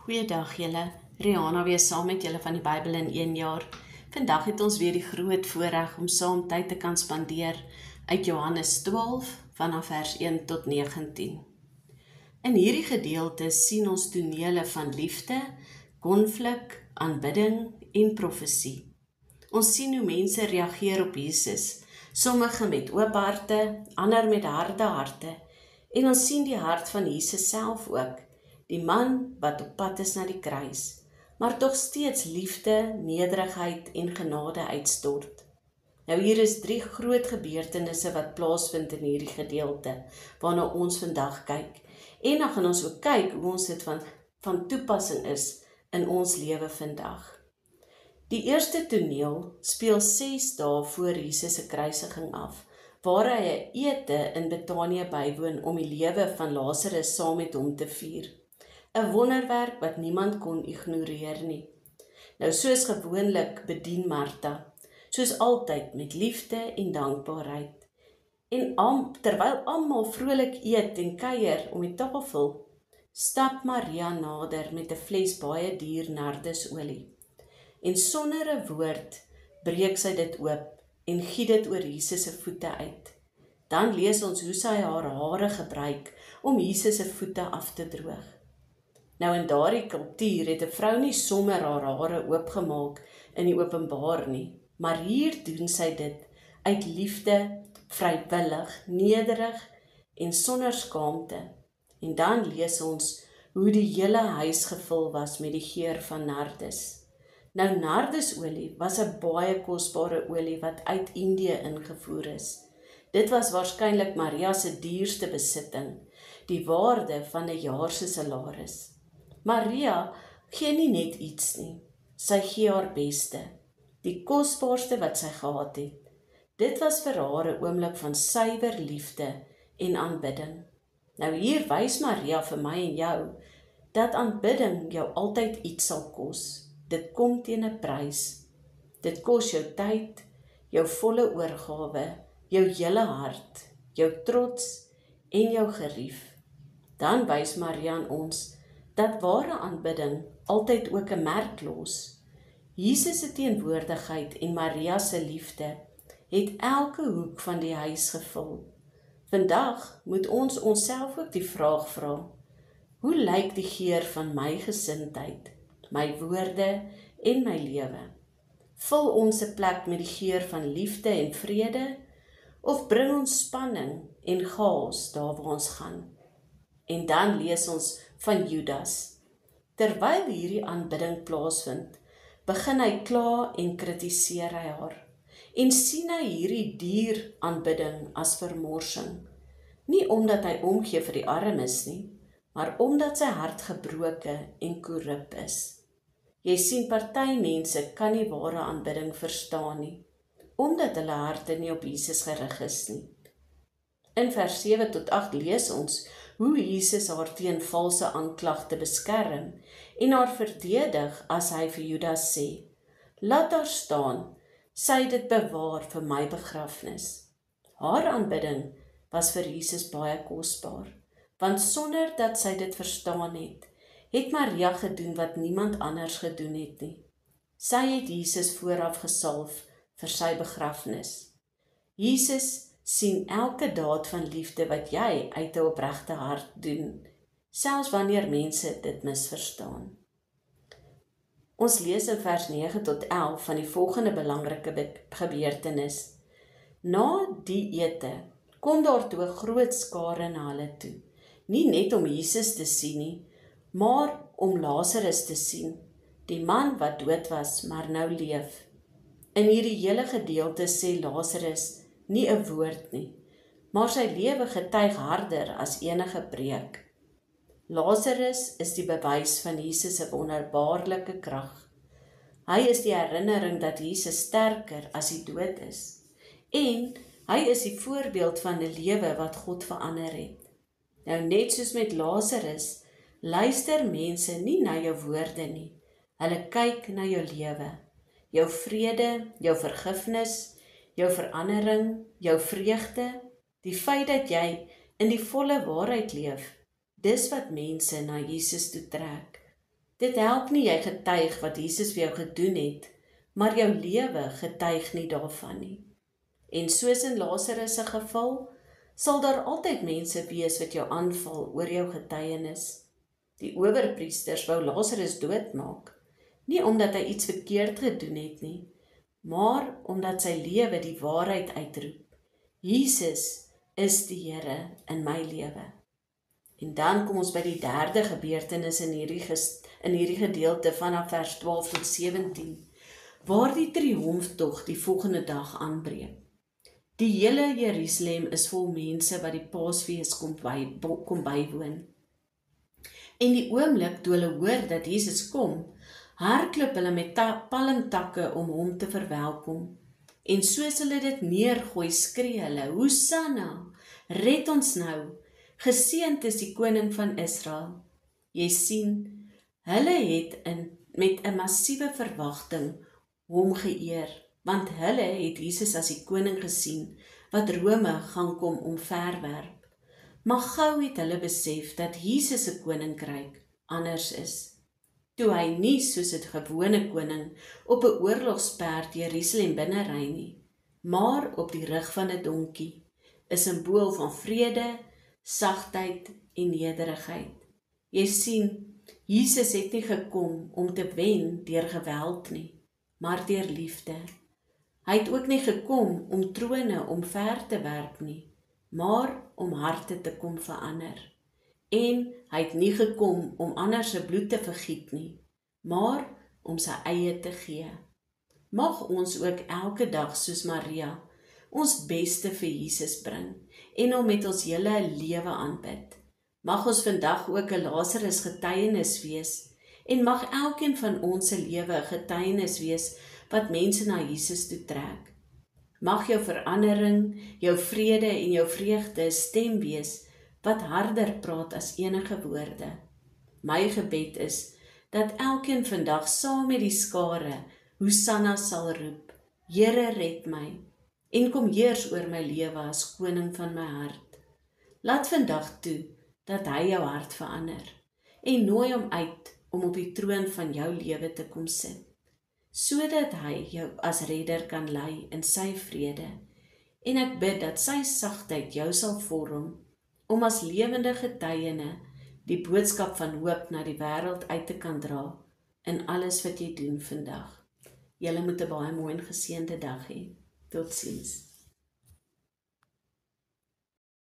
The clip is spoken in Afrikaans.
Goeiedag julle, Rihanna weer saam met julle van die Bybel in 1 jaar. Vandag het ons weer die groot voorreg om saam tyd te kan spandeer uit Johannes 12 vanaf vers 1 tot 19. In hierdie gedeelte sien ons tonele van liefde, konflik, aanbidding en profesie. Ons sien hoe mense reageer op Jesus, sommige met oop harte, ander met harde harte, en ons sien die hart van Jesus self ook, die man wat op pad is na die kruis, maar tog steeds liefde, nederigheid en genade uitstort. Nou hier is 3 groot gebeurtenisse wat plaasvind in hierdie gedeelte, waarna ons vandag kyk. En dan gaan ons ook kyk hoe ons dit van toepassing is in ons lewe vandag. Die eerste toneel speel 6 dae voor Jesus se kruisiging af, waar hy 'n ete in Betanië bywoon om die lewe van Lazarus saam met hom te vier. 'n wonderwerk wat niemand kon ignoreer nie. Nou soos gewoonlik bedien Martha, soos altyd met liefde en dankbaarheid. En terwyl almal vrolik eet en kuier om die tafel, stap Maria nader met 'n fles baie duur nardesolie. En sonder 'n woord breek sy dit oop en giet dit oor Jesus se voete uit. Dan lees ons hoe sy haar hare gebruik om Jesus se voete af te droog. Nou in daardie kultuur het 'n vrou nie sommer haar hare oopgemaak in die openbaar nie, maar hier doen sy dit uit liefde, vrywillig, nederig en sonder skaamte. En dan lees ons hoe die hele huis gevul was met die geur van nardes. Nou nardesolie was 'n baie kosbare olie wat uit Indië ingevoer is. Dit was waarskynlik Maria se duurste besitting, die waarde van 'n jaar se salaris. Maria gee nie net iets nie, sy gee haar beste, die kosbaarste wat sy gehad het. Dit was vir haar 'n oomblik van suiwer liefde en aanbidding. Nou hier wys Maria vir my en jou, dat aanbidding jou altyd iets sal kos. Dit kom teen 'n prys. Dit kos jou tyd, jou volle oorgawe, jou hele hart, jou trots en jou gerief. Dan wys Maria aan ons, dat ware aanbidding altyd ook 'n merk los. Jesus se teenwoordigheid en Maria se liefde het elke hoek van die huis gevul. Vandag moet ons onsself ook die vraag vra, hoe lyk die geur van my gesindheid, my woorde en my lewe? Vul ons 'n plek met die geur van liefde en vrede, of bring ons spanning en chaos daar waar ons gaan? En dan lees ons van Judas. Terwyl hierdie aanbidding plaasvind, begin hy kla en kritiseer hy haar. En sien hy hierdie duur aanbidding as vermorsing. Nie omdat hy omgee vir die armes nie, maar omdat sy hart gebroke en korrup is. Jy sien, party mense kan nie ware aanbidding verstaan nie, omdat hulle harte nie op Jesus gerig is nie. In vers 7 tot 8 lees ons hoe Jesus haar teen valse aanklagte beskerm en haar verdedig as hy vir Judas sê, laat haar staan, sy het dit bewaar vir my begrafnis. Haar aanbidding was vir Jesus baie kosbaar, want sonder dat sy dit verstaan het Maria gedoen wat niemand anders gedoen het nie. Sy het Jesus vooraf gesalf vir sy begrafnis. Jesus sien elke daad van liefde wat jy uit 'n opregte hart doen, selfs wanneer mense dit misverstaan. Ons lees in vers 9 tot 11 van die volgende belangrike gebeurtenis. Na die ete kom daar toe 'n groot skare na hulle toe, nie net om Jesus te sien nie, maar om Lazarus te sien, die man wat dood was, maar nou leef. In hierdie hele gedeelte sê Lazarus nie 'n woord nie, maar sy lewe getuig harder as enige preek. Lazarus is die bewys van Jesus se wonderbaarlike krag. Hy is die herinnering dat Jesus sterker as die dood is. En hy is die voorbeeld van 'n lewe wat God verander het. Nou net soos met Lazarus, luister mense nie na jou woorde nie. Hulle kyk na jou lewe, jou vrede, jou vergifnis, jou verandering, jou vreugde, die feit dat jy in die volle waarheid leef, dis wat mense na Jesus toe trek. Dit help nie jy getuig wat Jesus vir jou gedoen het, maar jou lewe getuig nie daarvan nie. En soos in Lazarus se geval, sal daar altyd mense wees wat jou aanval oor jou getuienis. Die owerpriesters wou Lazarus doodmaak, nie omdat hy iets verkeerd gedoen het nie, maar omdat sy lewe die waarheid uitroep. Jesus is die Here in my lewe. En dan kom ons by die derde gebeurtenis in hierdie gedeelte vanaf vers 12 tot 17, waar die triomftog die volgende dag aanbreek. Die hele Jerusalem is vol mense wat die Paasfees kom bywoon. En die oomblik toe hulle hoor dat Jesus kom, hardloop hulle met palmtakke om hom te verwelkom. En soos hulle dit neergooi, skree hulle, Hosanna, red ons nou, geseënd is die koning van Israel. Jy sien, hulle het met 'n massiewe verwagting hom geëer, want hulle het Jesus as die koning gesien, wat Rome gaan kom omverwerp. Maar gou het hulle besef dat Jesus se koninkryk anders is. Toe hy nie soos 'n gewone koning op 'n oorlogsperd Jerusalem binnery nie, maar op die rug van 'n donkie, 'n simbool van vrede, sagtheid en nederigheid. Jy sien, Jesus het nie gekom om te wen deur geweld nie, maar deur liefde. Hy het ook nie gekom om trone omver te werp nie, maar om harte te kom verander. En hy het nie gekom om ander se bloed te vergiet nie, maar om sy eie te gee. Mag ons ook elke dag soos Maria ons beste vir Jesus bring en hom met ons hele lewe aanbid. Mag ons vandag ook 'n Lazarus getuienis wees en mag elkeen van ons se lewe 'n getuienis wees wat mense na Jesus toe trek. Mag jou verandering, jou vrede en jou vreugde 'n stem wees wat harder praat as enige woorde. My gebed is dat elkeen vandag saam met die skare Hosanna sal roep, Here red my, en kom heers oor my lewe as koning van my hart. Laat vandag toe dat hy jou hart verander, en nooi hom uit om op die troon van jou lewe te kom sit, sodat hy jou as redder kan lei in sy vrede. En ek bid dat sy sagtheid jou sal vorm, om as lewende getuiene die boodskap van hoop na die wêreld uit te kan dra, in alles wat jy doen vandag. Julle moet 'n baie mooi en geseënde dag hê. Totsiens.